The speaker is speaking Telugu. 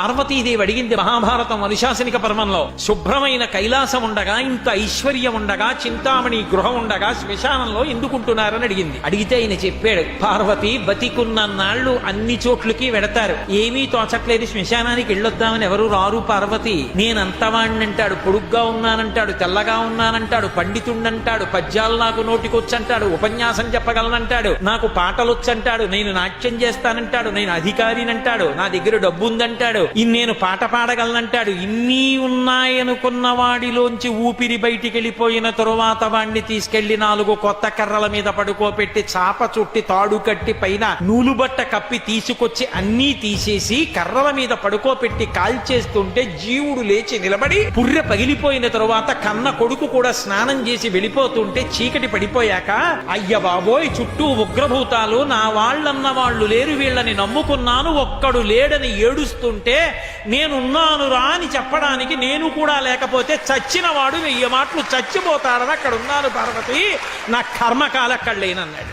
పార్వతీదేవి అడిగింది మహాభారతం అనుశాసనిక పర్వంలో, శుభ్రమైన కైలాసం ఉండగా, ఇంత ఐశ్వర్యం ఉండగా, చింతామణి గృహం ఉండగా శ్మశానంలో ఎందుకుంటున్నారని అడిగింది. అడిగితే ఆయన చెప్పాడు, పార్వతి బతికున్న నాళ్లు అన్ని చోట్లకి వెడతారు, ఏమీ తోచట్లేదు, శ్మశానానికి వెళ్ళొద్దామని ఎవరు రారు పార్వతి. నేనంతవాణ్ణంటాడు, పొడుగ్గా ఉన్నానంటాడు, తెల్లగా ఉన్నానంటాడు, పండితుండంటాడు, పద్యాలు నాకు నోటికొచ్చంటాడు, ఉపన్యాసం చెప్పగలనంటాడు, నాకు పాటలొచ్చంటాడు, నేను నాట్యం చేస్తానంటాడు, నేను అధికారినంటాడు, నా దగ్గర డబ్బు ఉందంటాడు, నేను పాట పాడగలనంటాడు. ఇన్ని ఉన్నాయనుకున్న వాడిలోంచి ఊపిరి బయటికి వెళ్ళిపోయిన తరువాత వాణ్ణి తీసుకెళ్లి 4 కొత్త కర్రల మీద పడుకోపెట్టి చాప చుట్టి తాడు కట్టి పైన నూలుబట్ట కప్పి తీసుకొచ్చి అన్నీ తీసేసి కర్రల మీద పడుకోపెట్టి కాల్చేస్తుంటే జీవుడు లేచి నిలబడి పుర్రె పగిలిపోయిన తరువాత కన్న కొడుకు కూడా స్నానం చేసి వెళ్ళిపోతుంటే చీకటి పడిపోయాక, అయ్య బాబోయ్ చుట్టూ ఉగ్రభూతాలు, నా వాళ్ళన్న వాళ్ళు లేరు, వీళ్ళని నమ్ముకున్నాను, ఒక్కడు లేడని ఏడుస్తుంటే నేనున్నాను రా అని చెప్పడానికి నేను కూడా లేకపోతే చచ్చిన వాడు 1000 మాటలు చచ్చిపోతాడని అక్కడ ఉన్నాను పార్వతి, నా కర్మకాల అక్కడ లేనన్నాడు.